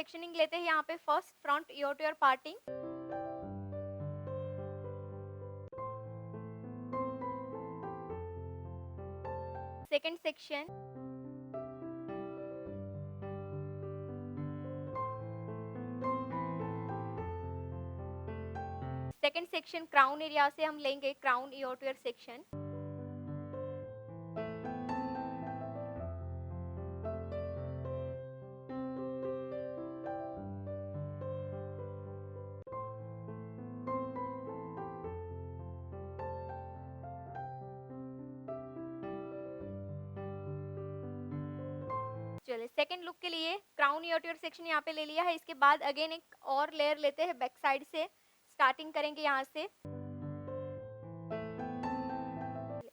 Sectioning लेते हैं यहाँ पे। First front ear to ear parting, second section, second section crown area से हम लेंगे crown ear to ear section, चलिए सेकंड लुक के लिए crown ear to ear section यहाँ पे ले लिया है। इसके बाद अगेन एक और लेयर लेते हैं बैक साइड से, स्टार्टिंग करेंगे यहाँ से।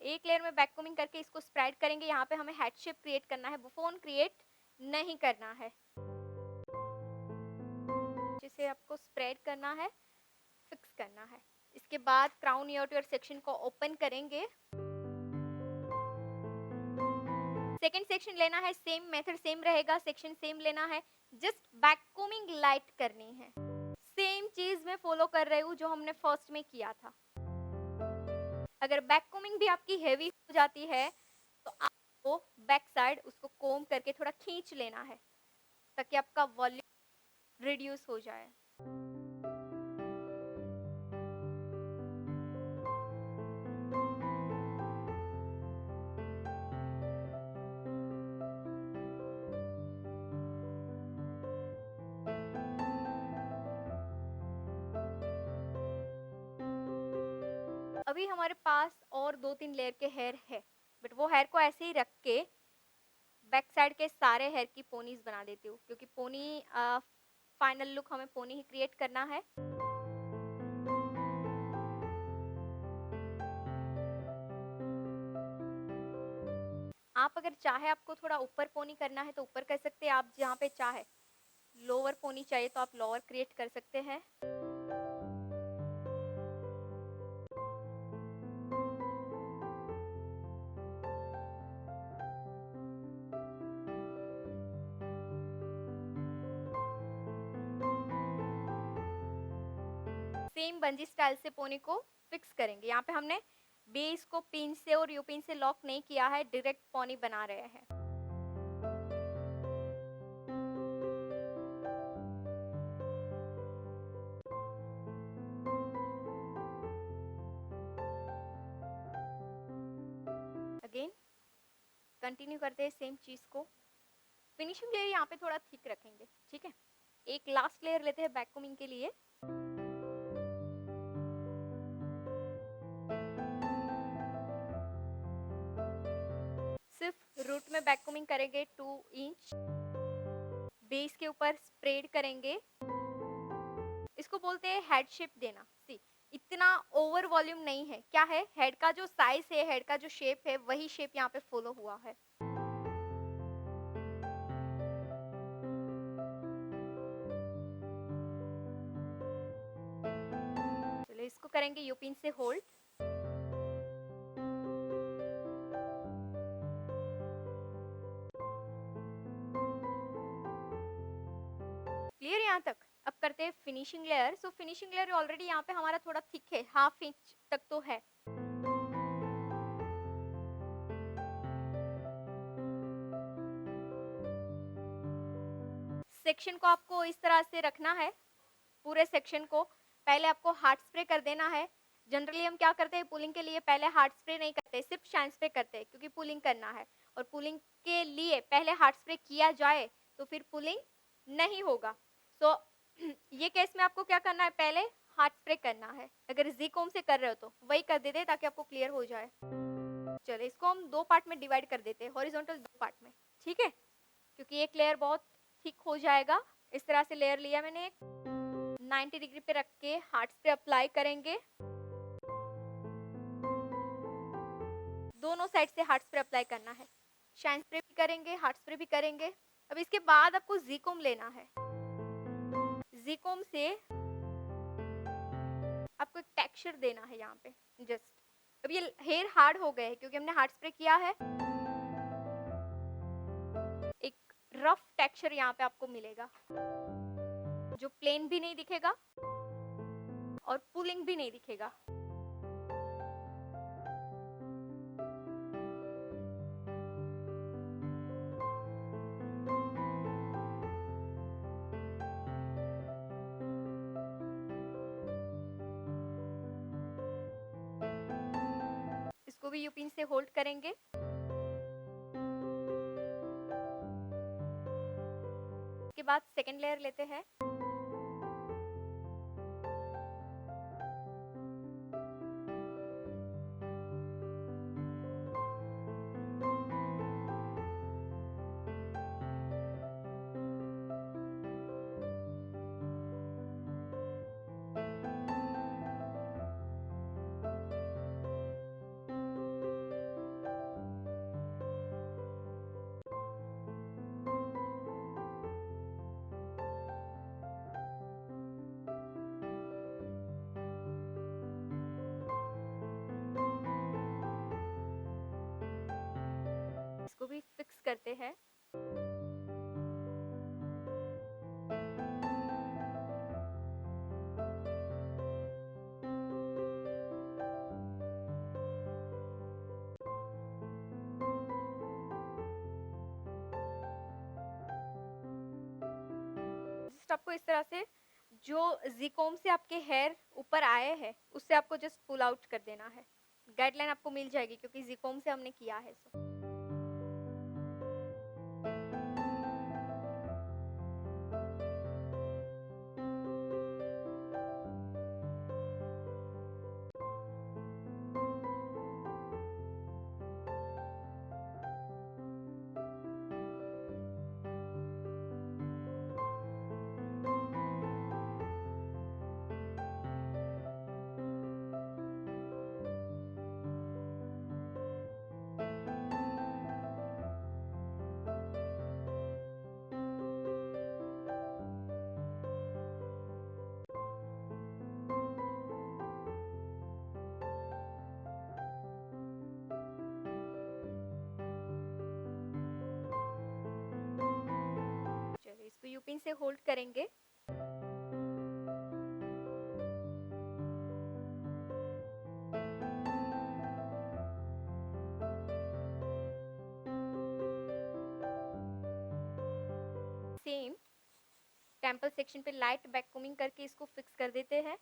एक लेयर में बैक कोमिंग करके इसको स्प्रेड करेंगे। यहाँ पे हमें हेड शेप क्रिएट करना है, बुफोन क्रिएट नहीं करना है, जिसे आपको स्प्रेड करना है, फिक्स करना है। इसके बाद crown ear to ear section को ओपन करेंगे। सेकंड सेक्शन लेना है, सेम मेथड सेम रहेगा, सेक्शन सेम लेना है, जस्ट बैक कोमिंग लाइट करनी है। सेम चीज मैं फॉलो कर रही हूँ जो हमने फर्स्ट में किया था। अगर बैक कोमिंग भी आपकी हेवी हो जाती है तो आपको बैक साइड उसको कोम करके थोड़ा खींच लेना है ताकि आपका वॉल्यूम रिड्यूस हो जाए। अभी हमारे पास और 2-3 लेयर के हेयर है, बट वो हेयर को ऐसे ही रख के बैक साइड के सारे हेयर की पोनीज बना देती हूँ, क्योंकि पोनी फाइनल लुक हमें पोनी ही क्रिएट करना है। आप अगर चाहे आपको थोड़ा ऊपर पोनी करना है तो ऊपर कर सकते हैं, आप जहाँ पे चाहे लोअर पोनी चाहिए तो आप लोअर क्रिएट कर सकते हैं। सेम बंजी स्टाइल से पोनी को फिक्स करेंगे। यहाँ पे हमने बेस को पिन से और यू पिन से लॉक नहीं किया है, डायरेक्ट पोनी बना रहे हैं। अगेन कंटिन्यू करते हैं सेम चीज को। फिनिशिंग लेयर यहाँ पे थोड़ा थिक रखेंगे, ठीक है। एक लास्ट लेयर लेते हैं बैक कोमिंग के लिए। सिर्फ रूट में बैक कोमिंग करेंगे 2 इंच, बेस के ऊपर स्प्रेड करेंगे। इसको बोलते हैं हेड शेप देना। सी इतना ओवर वॉल्यूम नहीं है, क्या है, हेड का जो साइज है, हेड का जो शेप है, वही शेप यहाँ पे फॉलो हुआ है। चलिए इसको करेंगे यू पिन से होल्ड। क्लियर यहाँ तक। अब करते हैं फिनिशिंग लेयर। सो फिनिशिंग लेयर ऑलरेडी यहाँ पे हमारा थोड़ा थिक है, 1/2 इंच तक तो है। सेक्शन को आपको इस तरह से रखना है, पूरे सेक्शन को पहले आपको हार्ड स्प्रे कर देना है। जनरली हम क्या करते हैं, पुलिंग के लिए पहले हार्ड स्प्रे नहीं करते, सिर्फ शाइन स्प्रे करते हैं, क्योंकि पुलिंग करना है। और पुलिंग के लिए पहले हार्ड स्प्रे किया जाए तो फिर पुलिंग नहीं होगा। सो ये केस में आपको क्या करना है, पहले हार्ड स्प्रे करना है। अगर जी कोम से कर रहे हो तो वही कर देते ताकि आपको क्लियर हो जाए। चलिए इसको हम 2 पार्ट में डिवाइड कर देते हैं, हॉरिजॉन्टल 2 पार्ट में, ठीक है, क्योंकि एक लेयर बहुत थिक हो जाएगा। इस तरह से लेयर लिया मैंने, एक 90 डिग्री पे रख के हार्ड स्प्रे अप्लाई करेंगे। दोनों साइड से हार्ड स्प्रे अप्लाई करना है, शाइन स्प्रे भी करेंगे, हार्ड स्प्रे भी करेंगे। अब इसके बाद आपको जीकोम लेना है। जीकोम से आपको एक टेक्सचर देना है यहाँ पे जस्ट। अब ये हेयर हार्ड हो गए हैं क्योंकि हमने हार्ड स्प्रे किया है। एक रफ टेक्सचर यहाँ पे आपको मिलेगा, जो प्लेन भी नहीं दिखेगा और पुलिंग भी नहीं दिखेगा। इसको भी यूपिन से होल्ड करेंगे। उसके बाद सेकेंड लेयर लेते हैं। इसको भी फिक्स करते हैं। जस्ट आपको इस तरह से जो ज़िकोम से आपके हेयर ऊपर आए हैं उससे आपको जस्ट पुल आउट कर देना है। गाइडलाइन आपको मिल जाएगी क्योंकि ज़िकोम से हमने किया है। सो चलिए इसको यूपिन से होल्ड करेंगे। सेम टेम्पल सेक्शन पे लाइट बैक कोमिंग करके इसको फिक्स कर देते हैं।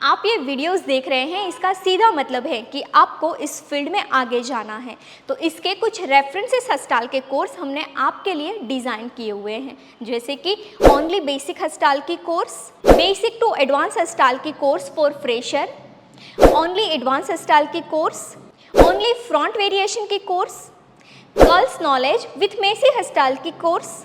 आप ये वीडियोस देख रहे हैं, इसका सीधा मतलब है कि आपको इस फील्ड में आगे जाना है। तो इसके कुछ रेफरेंसेस हस्ताल के कोर्स हमने आपके लिए डिज़ाइन किए हुए हैं, जैसे कि ओनली बेसिक हस्ताल की course, basic to advance hairstyle की course for fresher, only advance hairstyle की कोर्स, ओनली फ्रंट वेरिएशन की course, curls knowledge with messy hairstyle की कोर्स,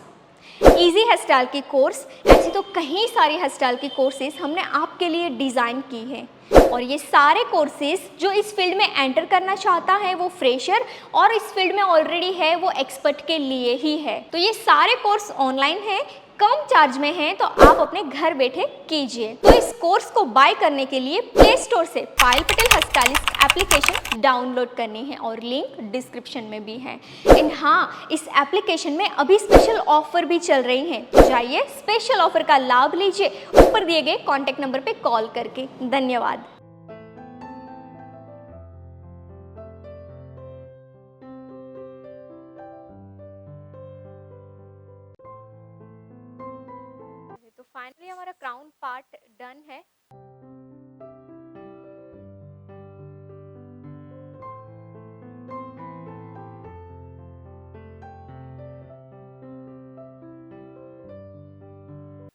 इजी हेयरस्टाइल की कोर्स। ऐसी तो कई सारी हेयरस्टाइल की कोर्सेज हमने आपके लिए डिज़ाइन की है और ये सारे कोर्सेज जो इस फील्ड में एंटर करना चाहता है वो फ्रेशर और इस फील्ड में ऑलरेडी है वो एक्सपर्ट के लिए ही है। तो ये सारे कोर्स ऑनलाइन है, कम चार्ज में है, तो आप अपने घर बैठे कीजिए। तो इस कोर्स को बाय करने के लिए प्ले स्टोर से पायल पटेल हेयरस्टाइलिस्ट एप्लीकेशन डाउनलोड करनी है और लिंक डिस्क्रिप्शन में भी है। एंड हाँ, इस एप्लीकेशन में अभी स्पेशल ऑफर भी चल रही हैं, तो जाइए स्पेशल ऑफर का लाभ लीजिए ऊपर दिए गए कॉन्टैक्ट नंबर पे कॉल करके। धन्यवाद। तो फाइनली हमारा क्राउन पार्ट डन है।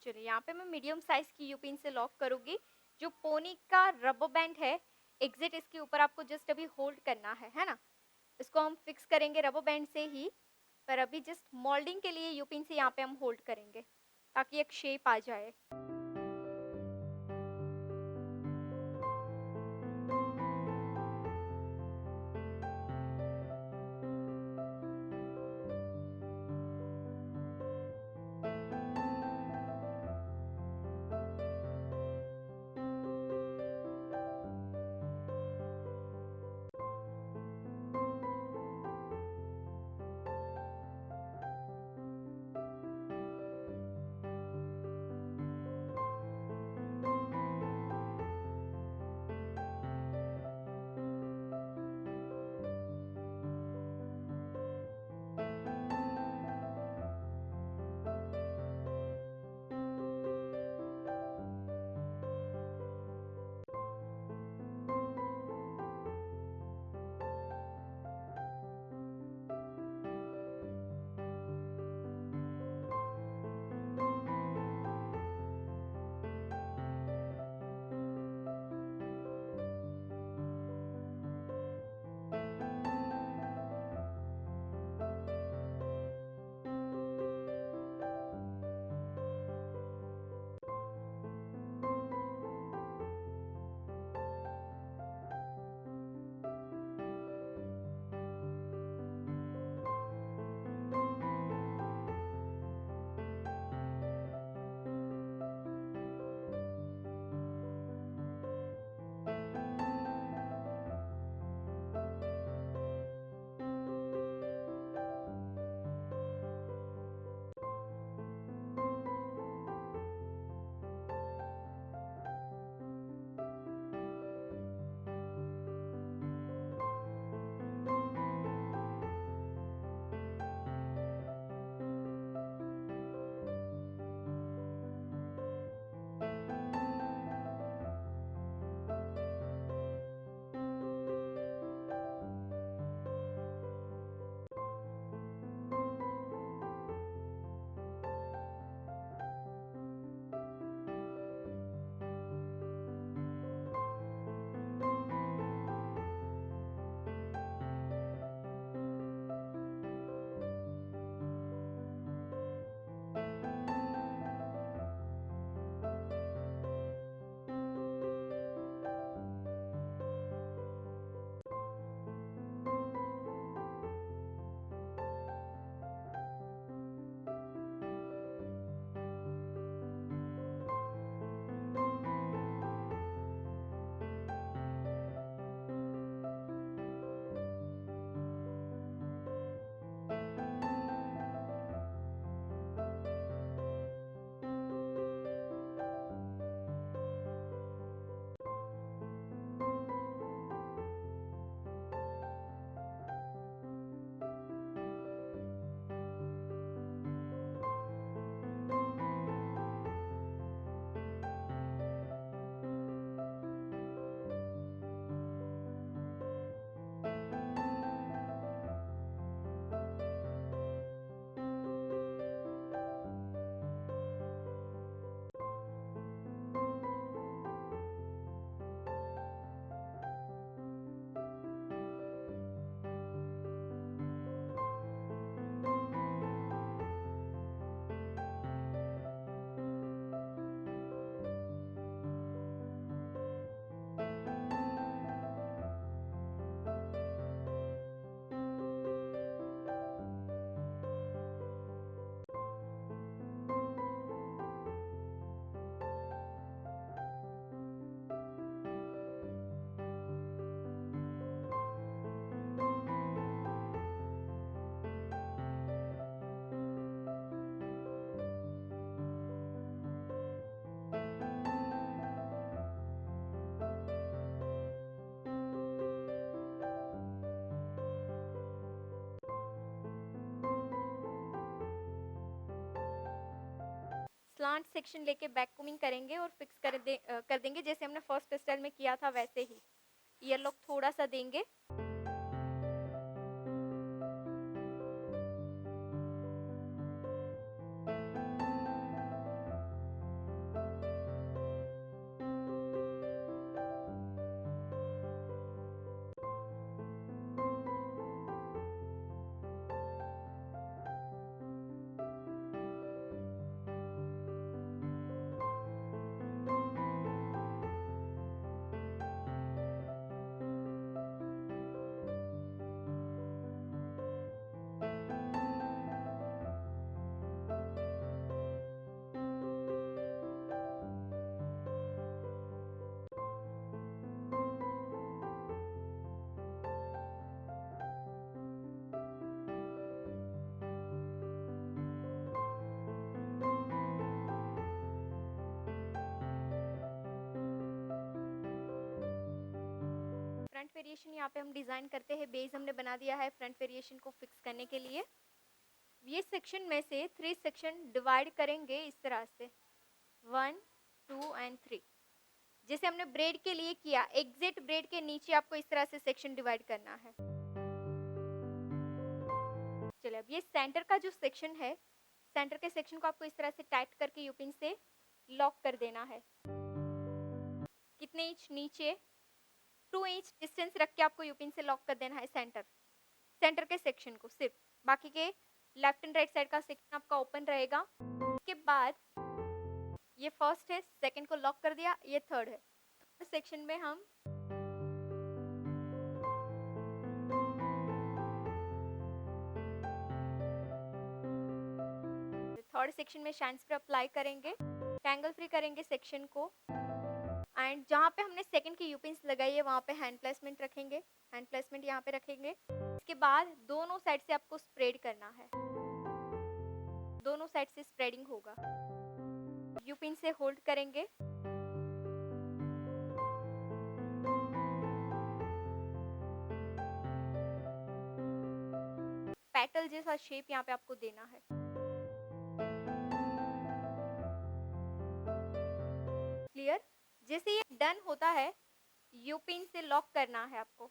चलिए यहाँ पे मैं मीडियम साइज की यू पिन से लॉक करूँगी। जो पोनी का रबर बैंड है, एग्जिट इसके ऊपर आपको जस्ट अभी होल्ड करना है ना? इसको हम फिक्स करेंगे रबर बैंड से ही, पर अभी जस्ट मोल्डिंग के लिए यू पिन से यहाँ पे हम होल्ड करेंगे ताकि एक शेप आ जाए। स्लांट सेक्शन लेके बैक कोमिंग करेंगे और फिक्स कर देंगे जैसे हमने फर्स्ट स्टाइल में किया था वैसे ही। ईयर लॉक थोड़ा सा देंगे। फ्रंट वेरिएशन यहाँ पे हम डिज़ाइन करते हैं। बेस हमने बना दिया है फ्रंट वेरिएशन को फिक्स करने के लिए। ये सेक्शन में से 3 सेक्शन डिवाइड करेंगे इस तरह से, 1, 2 एंड 3। जैसे हमने ब्रेड के लिए किया, एग्जैक्ट ब्रेड के नीचे आपको इस तरह से सेक्शन डिवाइड करना है। चलिए, अब ये सेंटर का जो सेक्शन है, सेंटर के सेक्शन को आपको इस तरह से टाइट करके यूपिन से लॉक कर देना है। कितने इंच नीचे? 2 इंच डिस्टेंस रख के आपको यूपिन से लॉक कर देना है सेंटर के सेक्शन को सिर्फ। बाकी के लेफ्ट एंड राइट साइड का सेक्शन आपका ओपन रहेगा। उसके बाद ये फर्स्ट है, सेकंड को लॉक कर दिया, ये थर्ड है। सेक्शन में हम थर्ड सेक्शन में शाइन स्प्रे अप्लाई करेंगे, टैंगल फ्री करेंगे सेक्शन को, एंड जहाँ पे हमने सेकंड की यूपिन्स लगाई है वहाँ पे हैंड प्लेसमेंट रखेंगे। हैंड प्लेसमेंट यहाँ पे रखेंगे। इसके बाद दोनों साइड से आपको स्प्रेड करना है, दोनों साइड से स्प्रेडिंग होगा। यूपिन से होल्ड करेंगे, पेटल जैसा शेप यहाँ पे आपको देना है। क्लियर? जैसे ये डन होता है, यूपिन से लॉक करना है आपको।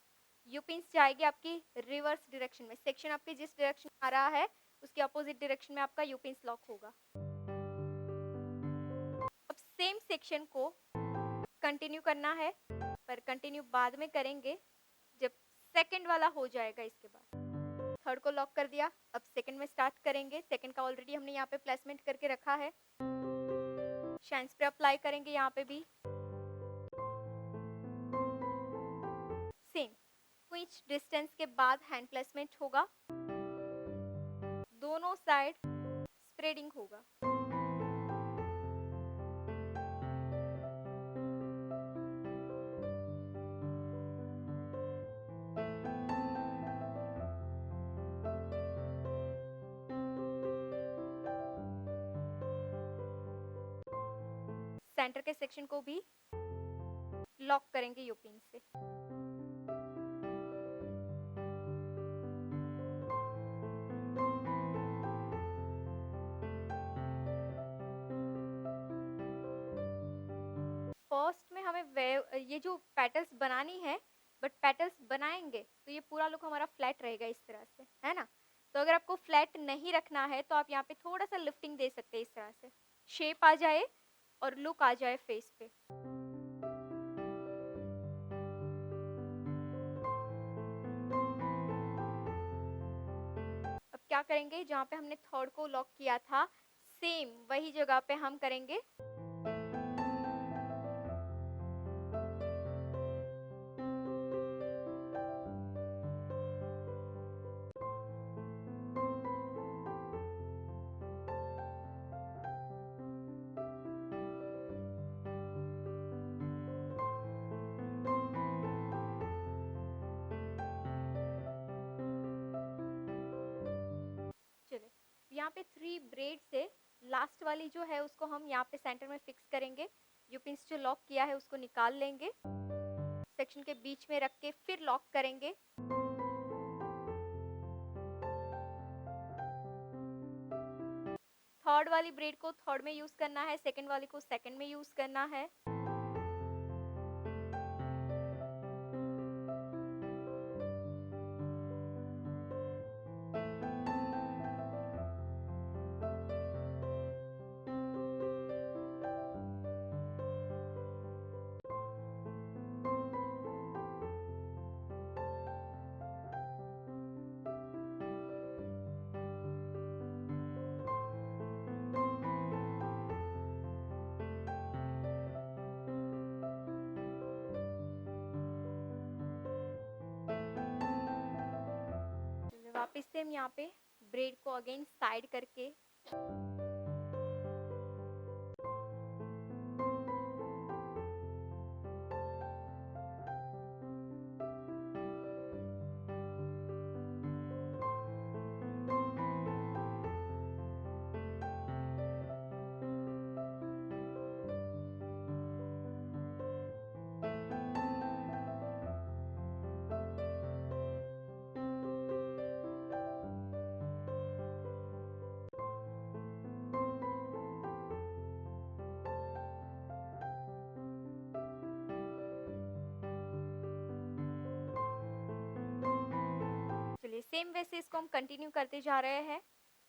यूपिन जाएगी आपकी रिवर्स डायरेक्शन में, सेक्शन आपके जिस डायरेक्शन में आ रहा है उसके अपोजिट डायरेक्शन में आपका यूपिन लॉक होगा। अब सेम सेक्शन को कंटिन्यू करना है, पर कंटिन्यू बाद में करेंगे जब सेकंड वाला हो जाएगा। इसके बाद थर्ड को लॉक कर दिया, अब सेकंड में स्टार्ट करेंगे। सेकंड का ऑलरेडी हमने यहाँ पे प्लेसमेंट करके रखा है। शाइन स्प्रे अप्लाई करेंगे यहाँ पे भी, सेम 2 इंच डिस्टेंस के बाद हैंड प्लेसमेंट होगा, दोनों साइड स्प्रेडिंग होगा। सेंटर के सेक्शन को भी लॉक करेंगे यूपिन से। फर्स्ट में हमें ये जो पेटल्स बनानी है, बट पेटल्स बनाएंगे तो ये पूरा लुक हमारा फ्लैट रहेगा इस तरह से, है ना। तो अगर आपको फ्लैट नहीं रखना है तो आप यहाँ पे थोड़ा सा लिफ्टिंग दे सकते हैं, इस तरह से शेप आ जाए और लुक आ जाए फेस पे। अब क्या करेंगे, जहाँ पे हमने थर्ड को लॉक किया था सेम वही जगह पे हम करेंगे चले। यहाँ पे 3 ब्रेड से लास्ट वाली जो है उसको हम यहाँ पे सेंटर में फिक्स करेंगे। यूपिन्स जो लॉक किया है उसको निकाल लेंगे, सेक्शन के बीच में रख के फिर लॉक करेंगे। थर्ड वाली ब्रेड को थर्ड में यूज करना है, सेकंड वाली को सेकंड में यूज करना है। वापस से हम यहाँ पे ब्रेड को अगेन साइड करके सेम वे से इसको हम कंटिन्यू करते जा रहे हैं,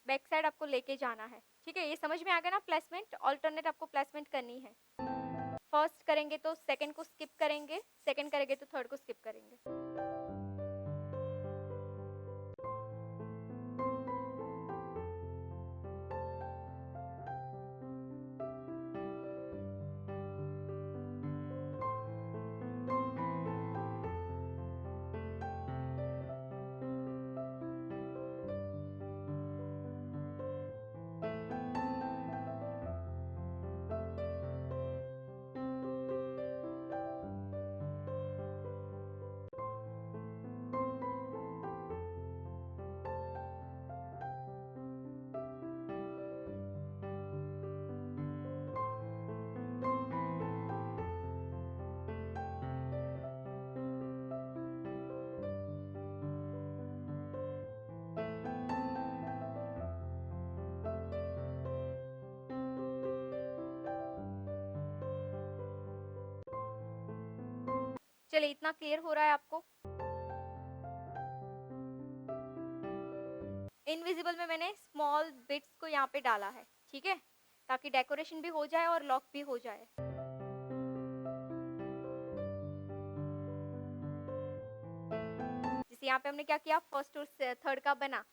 बैक साइड आपको लेके जाना है, ठीक है। ये समझ में आ गया ना, प्लेसमेंट ऑल्टरनेट आपको प्लेसमेंट करनी है। फर्स्ट करेंगे तो सेकंड को स्किप करेंगे, सेकंड करेंगे तो थर्ड को स्किप करेंगे। चलिए, इतना क्लियर हो रहा है आपको। इनविजिबल में मैंने स्मॉल बिट्स को यहाँ पे डाला है, ठीक है, ताकि डेकोरेशन भी हो जाए और लॉक भी हो जाए। जैसे यहाँ पे हमने क्या किया, फर्स्ट और थर्ड का बना,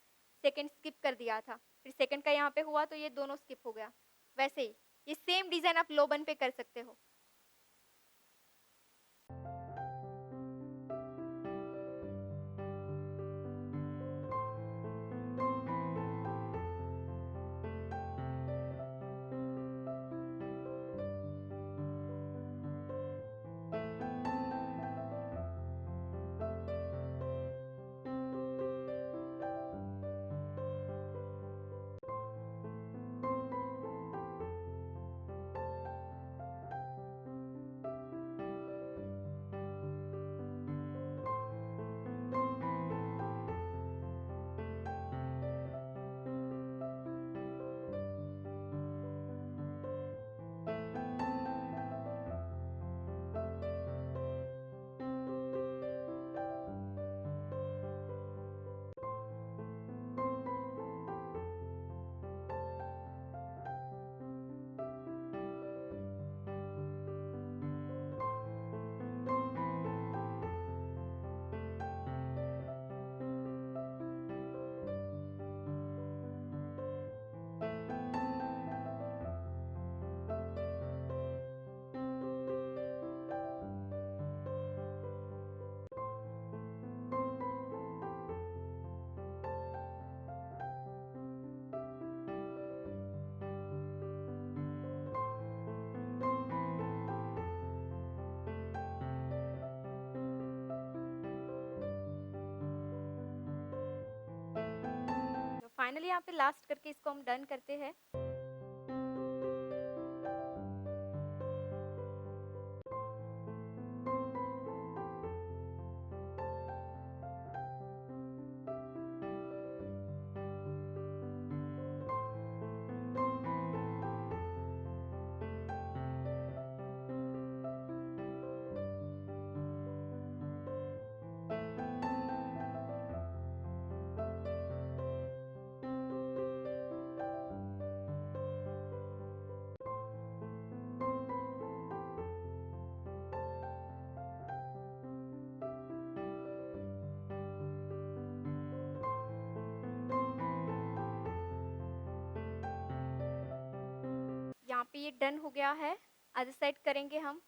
सेकंड स्किप कर दिया था, फिर सेकंड का यहाँ पे हुआ तो ये दोनों स्किप हो गया। वैसे ही ये सेम डिजाइन आप लो बन पे कर सकते हो। फाइनली यहाँ पे लास्ट करके इसको हम डन करते हैं। यहाँ पे ये डन हो गया है, अदर साइड करेंगे हम।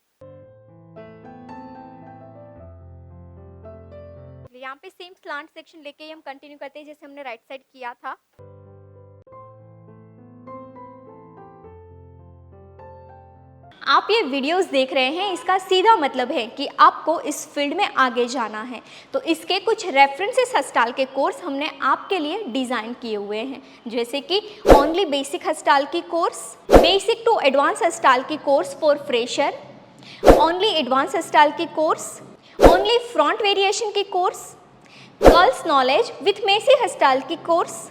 यहाँ पे सेम स्लांट सेक्शन लेके ही हम कंटिन्यू करते हैं जैसे हमने राइट साइड किया था। आप ये वीडियोस देख रहे हैं, इसका सीधा मतलब है कि आपको इस फील्ड में आगे जाना है। तो इसके कुछ रेफरेंसेस हस्टाल के कोर्स हमने आपके लिए डिज़ाइन किए हुए हैं, जैसे कि ओनली बेसिक हस्टाल की course, basic to advance hairstyle की course for fresher, only advance hairstyle की कोर्स, ओनली फ्रंट वेरिएशन की course, girls knowledge with messy hairstyle की कोर्स,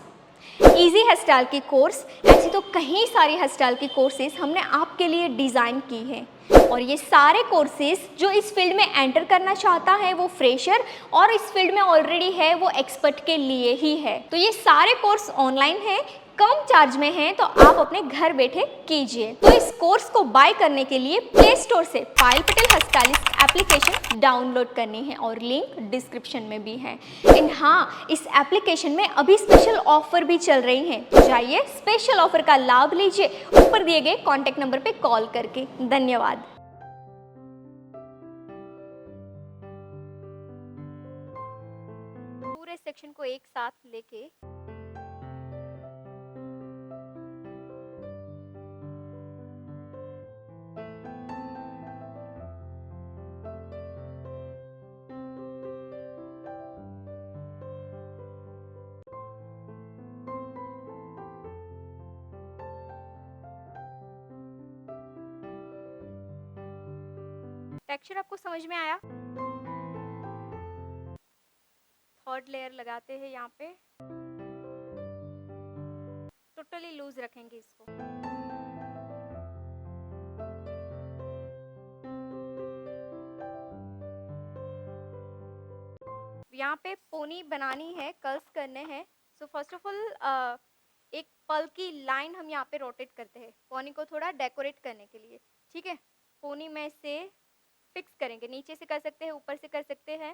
इजी हस्टाल की कोर्स। ऐसी तो कई सारी हस्टाल की कोर्सेज हमने आपके लिए डिज़ाइन की है। और ये सारे कोर्सेज जो इस फील्ड में एंटर करना चाहता है वो फ्रेशर और इस फील्ड में ऑलरेडी है वो एक्सपर्ट के लिए ही है। तो ये सारे कोर्स ऑनलाइन है, कम चार्ज में है, तो आप अपने घर बैठे कीजिए। तो इस कोर्स को बाय करने के लिए प्ले स्टोर से पायल पटेल हेयरस्टाइलिस्ट एप्लीकेशन डाउनलोड करनी है और लिंक डिस्क्रिप्शन में भी है। एंड हाँ, इस एप्लीकेशन में अभी स्पेशल ऑफर भी चल रही हैं, तो जाइए स्पेशल ऑफर का लाभ लीजिए ऊपर दिए गए कॉन्टैक्ट नंबर पे कॉल करके। धन्यवाद। पूरे सेक्शन को एक साथ लेके टेक्सचर आपको समझ में आया? थर्ड लेयर लगाते हैं यहाँ पे, टोटली लूज रखेंगे इसको। यहाँ पे पोनी बनानी है, कर्ल्स करने हैं। सो फर्स्ट ऑफ ऑल एक पल की लाइन हम यहाँ पे रोटेट करते हैं पोनी को थोड़ा डेकोरेट करने के लिए, ठीक है। पोनी में से फिक्स करेंगे, नीचे से कर सकते हैं, ऊपर से कर सकते हैं,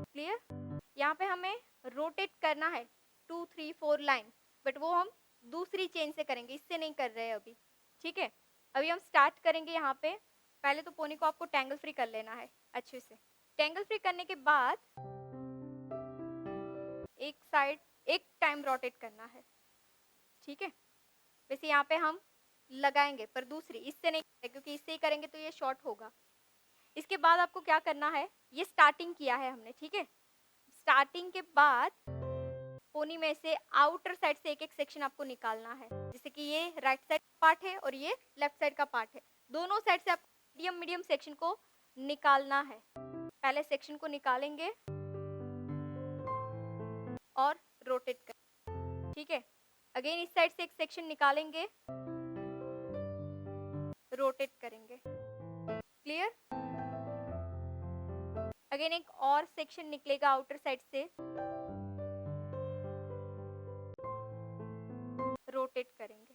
क्लियर। यहाँ पे हमें रोटेट करना है 2 3 4 लाइन, बट वो हम दूसरी चेन से करेंगे, इससे नहीं कर रहे हैं अभी, ठीक है। अभी हम स्टार्ट करेंगे यहाँ पे। पहले तो पोनी को आपको टैंगल फ्री कर लेना है अच्छे से। टैंगल फ्री करने के बाद एक साइड एक टाइम रोटेट करना है, ठीक है। वैसे यहाँ पे हम लगाएंगे पर दूसरी, इससे नहीं करेंगे क्योंकि इससे ही करेंगे तो ये शॉर्ट होगा। इसके बाद आपको क्या करना है, ये स्टार्टिंग किया है हमने, ठीक है। स्टार्टिंग के बाद पोनी में से आउटर साइड से एक एक सेक्शन आपको निकालना है, जैसे कि ये राइट साइड का पार्ट है और ये लेफ्ट साइड का पार्ट है। दोनों साइड से आपको मीडियम मीडियम सेक्शन को निकालना है। पहले सेक्शन को निकालेंगे और रोटेट कर, ठीक है। अगेन इस साइड से एक सेक्शन निकालेंगे, रोटेट करेंगे, क्लियर। अगेन एक और सेक्शन निकलेगा आउटर साइड से, रोटेट करेंगे।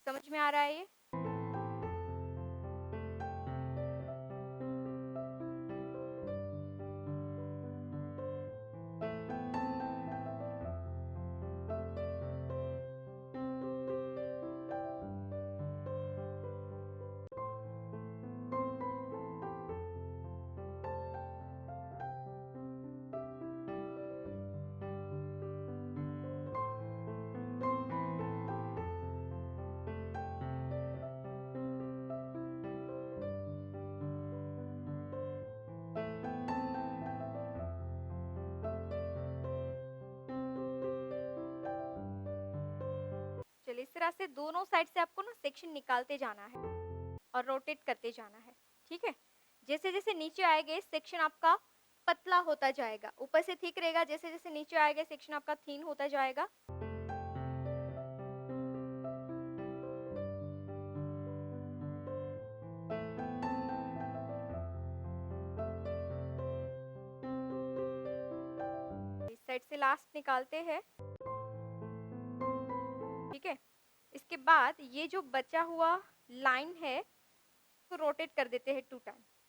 समझ में आ रहा है ये? चलिए, इस तरह से दोनों साइड से आपको ना सेक्शन निकालते जाना है और रोटेट करते जाना है, ठीक है। जैसे जैसे नीचे आएंगे सेक्शन आपका पतला होता जाएगा, ऊपर से ठीक रहेगा, जैसे जैसे नीचे आएगा सेक्शन आपका थीन होता जाएगा। इस साइड से लास्ट निकालते हैं, ठीक है। इसके बाद ये जो बचा हुआ लाइन है तो रोटेट कर देते हैं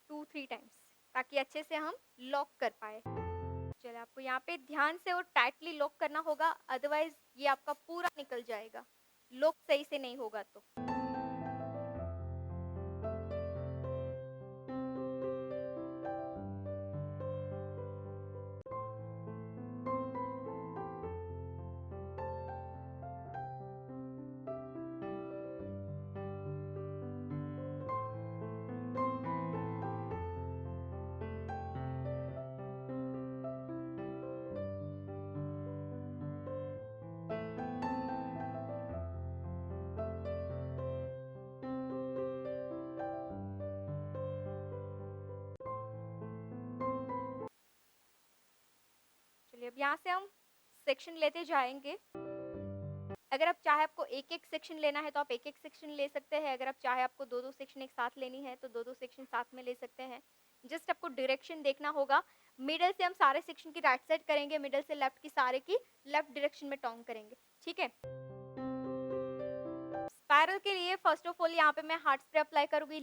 2 3 टाइम्स, ताकि अच्छे से हम लॉक कर पाए। चलिए, आपको यहाँ पे ध्यान से और टाइटली लॉक करना होगा, अदरवाइज ये आपका पूरा निकल जाएगा, लॉक सही से नहीं होगा तो। चलिए, अब यहाँ से हम सेक्शन लेते जाएंगे। अगर आप चाहे आपको एक एक सेक्शन लेना है तो आप एक एक सेक्शन ले सकते हैं। अगर आप चाहे आपको दो दो सेक्शन एक साथ लेनी है तो दो दो सेक्शन साथ में ले सकते हैं। जस्ट आपको डायरेक्शन देखना होगा। मिडल से हम सारे सेक्शन की राइट साइड करेंगे, मिडल से लेफ्ट की सारे की लेफ्ट डायरेक्शन में टर्न करेंगे। ठीक है। स्पाइरल के लिए फर्स्ट ऑफ ऑल यहाँ पे मैं हार्ट स्प्रे अप्लाई करूंगी।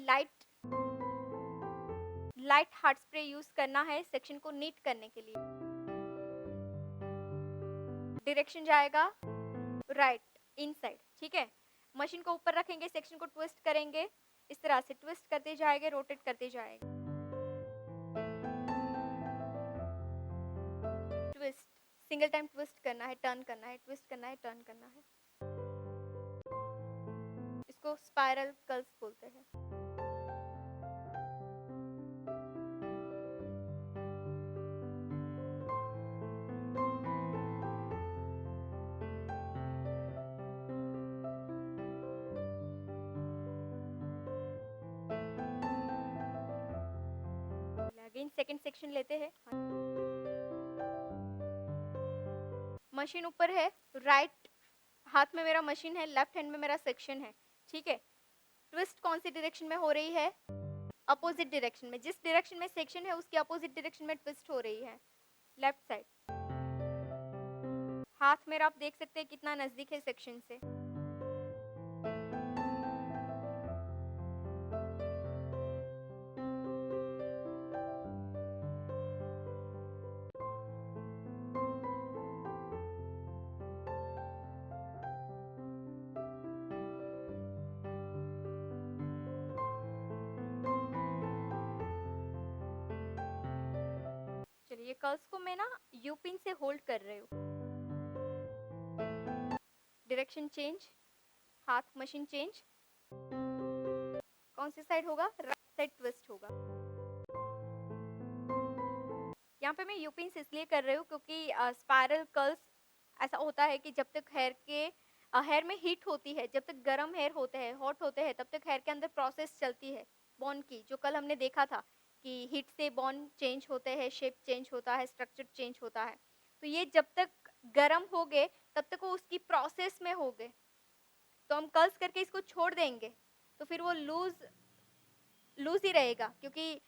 लाइट हार्ट स्प्रे यूज करना है सेक्शन को नीट करने के लिए। डायरेक्शन जाएगा राइट इनसाइड। ठीक है। मशीन को ऊपर रखेंगे, सेक्शन को ट्विस्ट करेंगे, इस तरह से ट्विस्ट करते जाएंगे, रोटेट करते जाएंगे। ट्विस्ट, सिंगल टाइम ट्विस्ट करना है, टर्न करना है, ट्विस्ट करना है, टर्न करना है। इसको स्पाइरल कर्ल्स बोलते हैं। अगेन सेकंड सेक्शन लेते हैं। मशीन ऊपर है, राइट हाथ में मेरा मशीन है, लेफ्ट हैंड में मेरा सेक्शन है। ठीक है। ट्विस्ट कौन सी डायरेक्शन में हो रही है? अपोजिट डायरेक्शन में। जिस डायरेक्शन में सेक्शन है उसके अपोजिट डायरेक्शन में ट्विस्ट हो रही है, लेफ्ट साइड। हाथ मेरा आप देख सकते हैं कितना नजदीक है सेक्शन से। चलिए कर्ल्स को मैं ना यू पिन से होल्ड कर रही हूँ। डायरेक्शन चेंज, हाथ मशीन चेंज। कौन सी साइड होगा? राइट साइड ट्विस्ट होगा। यहाँ पे मैं यू पिन इसलिए कर रही हूँ क्योंकि स्पाइरल कर्ल्स ऐसा होता है कि जब तक हेयर में हीट होती है, जब तक गर्म हेयर होते हैं, हॉट होते हैं, तब तक हेयर के अंदर प्रोसेस चलती है बॉन्ड की, जो कल हमने देखा था कि हीट से बॉन्ड चेंज होते हैं, शेप चेंज होता है, स्ट्रक्चर चेंज होता है। तो ये जब तक गर्म हो गए तब तक वो उसकी प्रोसेस में हो गए। तो हम कर्ल्स करके इसको छोड़ देंगे तो फिर वो लूज ही रहेगा, क्योंकि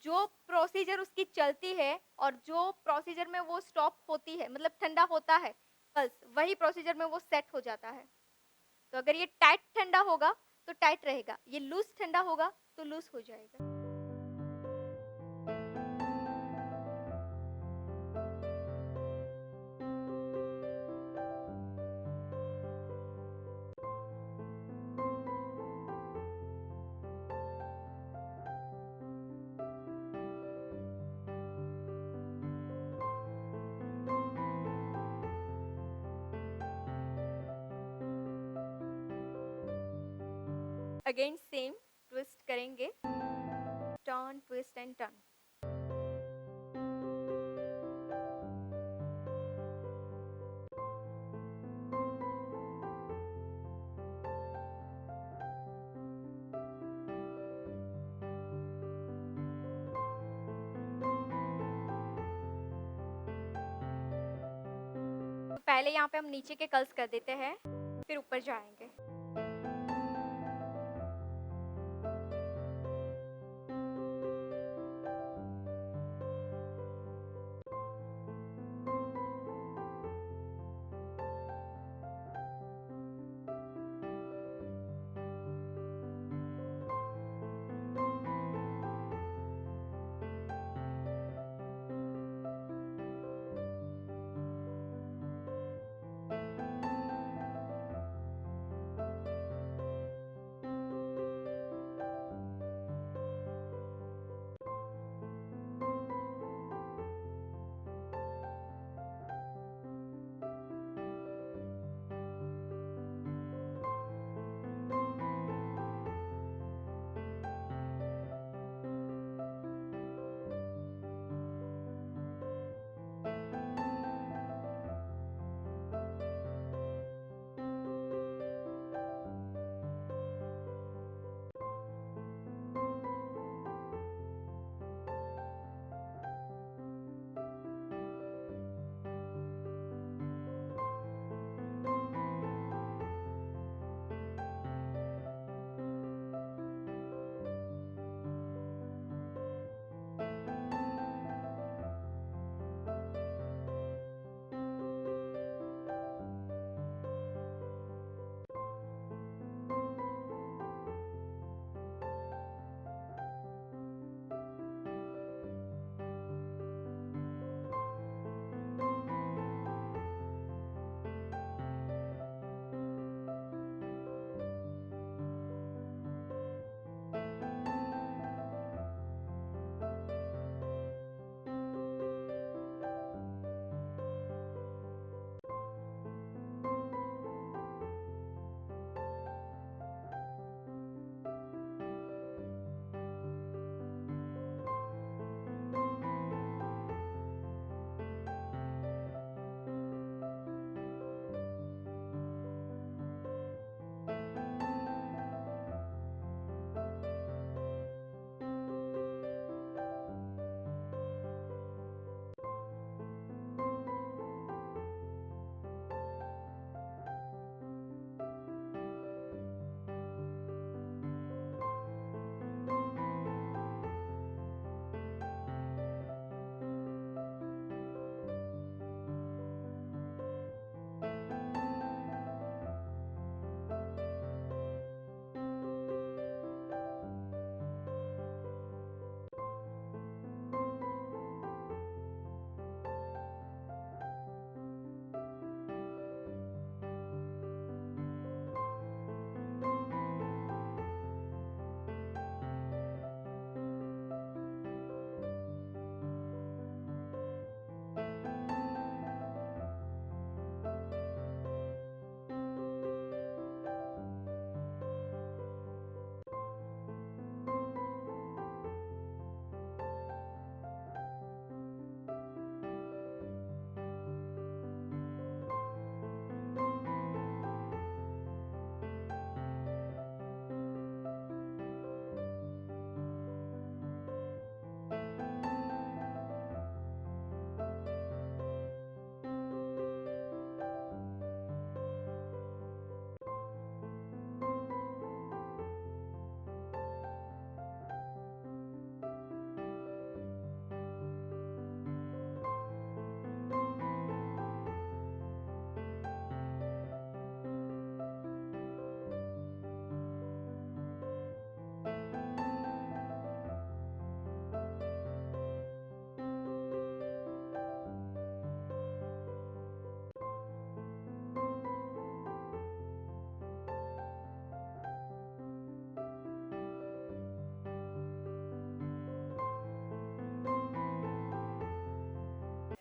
जो प्रोसीजर उसकी चलती है और जो प्रोसीजर में वो स्टॉप होती है, मतलब ठंडा होता है पल्स, वही प्रोसीजर में वो सेट हो जाता है। तो अगर ये टाइट ठंडा होगा तो टाइट रहेगा, ये लूज ठंडा होगा तो लूज हो जाएगा। अगेन सेम ट्विस्ट करेंगे, टर्न ट्विस्ट एंड टर्न। तो पहले यहाँ पे हम नीचे के कर्ल्स कर देते हैं, फिर ऊपर जाएंगे।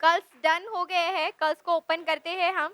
कर्ल्स डन हो गए हैं, कर्ल्स को ओपन करते हैं हम।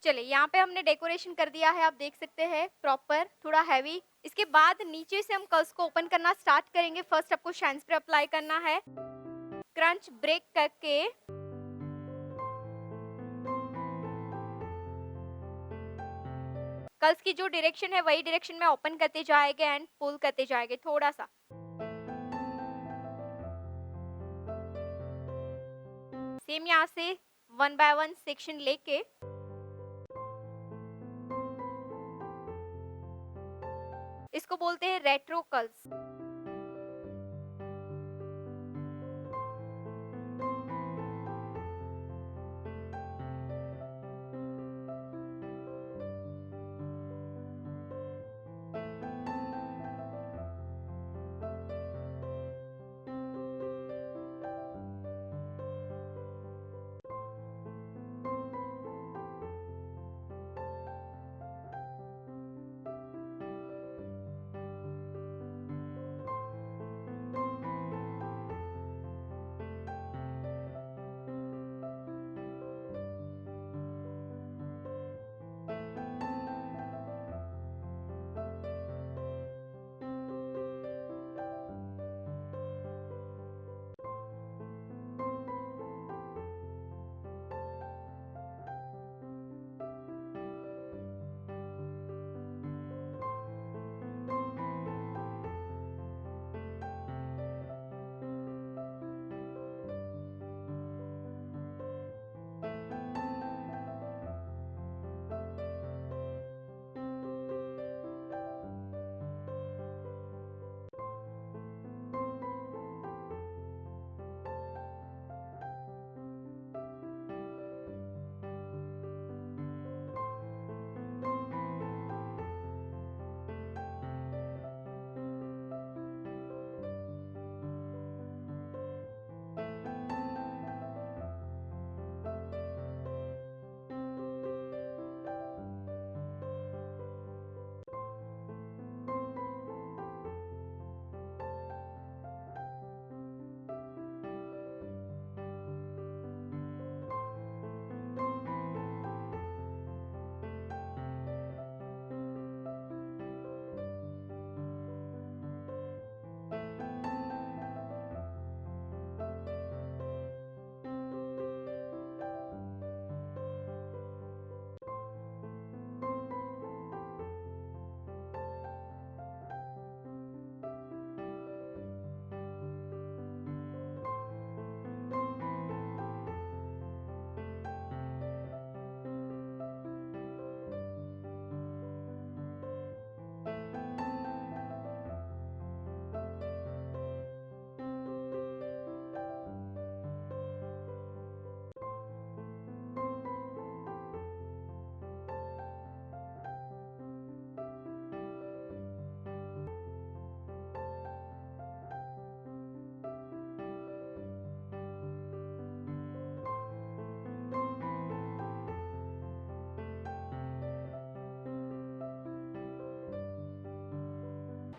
चलिए यहाँ पे हमने डेकोरेशन कर दिया है, आप देख सकते हैं प्रॉपर, थोड़ा हैवी। इसके बाद नीचे से हम कर्ल्स को ओपन करना स्टार्ट करेंगे। फर्स्ट आपको शाइन स्प्रे अप्लाई करना है, क्रंच ब्रेक करके कर्ल्स की जो डायरेक्शन है वही डायरेक्शन में ओपन करते जाएंगे एंड पुल करते जाएंगे थोड़ा सा। सेम यहाँ से 1 बाय 1 सेक्शन लेके इसको बोलते हैं retro curls.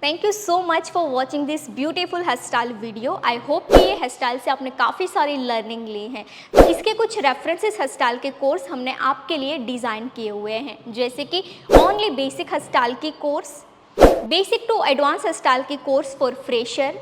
Thank you so much for watching this beautiful hairstyle video. I hope कि ये हेयर स्टाइल से आपने काफ़ी सारी लर्निंग ली है। तो इसके कुछ रेफरेंसेस हेयर स्टाइल के कोर्स हमने आपके लिए डिज़ाइन किए हुए हैं, जैसे कि ओनली बेसिक हेयर स्टाइल की course, basic to advance hair style की course for fresher,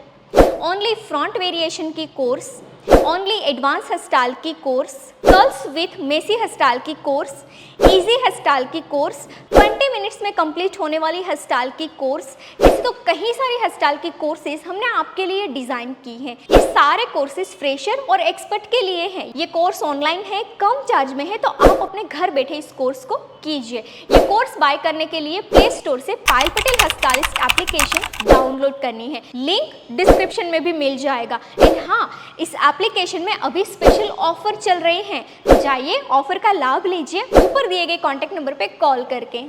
only front variation की कोर्स, ओनली एडवांस हेयरस्टाइल की course, curls with messy hairstyle की कोर्स, इजी हेयरस्टाइल की कोर्स, 20 मिनट्स में कंप्लीट होने वाली hairstyle की कोर्स, ऐसे तो कई सारी हेयरस्टाइल की कोर्सेज हमने आपके लिए डिजाइन की हैं। ये सारे कोर्सेज फ्रेशर और एक्सपर्ट के लिए हैं। ये कोर्स ऑनलाइन है, कम चार्ज में है, तो आप अपने घर बैठे इस कोर्स को कीजिए। ये कोर्स बाय करने के लिए प्ले स्टोर से पायल पटेल हेयरस्टाइलिस्ट एप्लीकेशन डाउनलोड करनी है, लिंक डिस्क्रिप्शन में भी मिल जाएगा। एंड हाँ, इस एप्लीकेशन में अभी स्पेशल ऑफर चल रहे हैं, तो जाइए ऑफर का लाभ लीजिए ऊपर दिए गए कॉन्टैक्ट नंबर पे कॉल करके।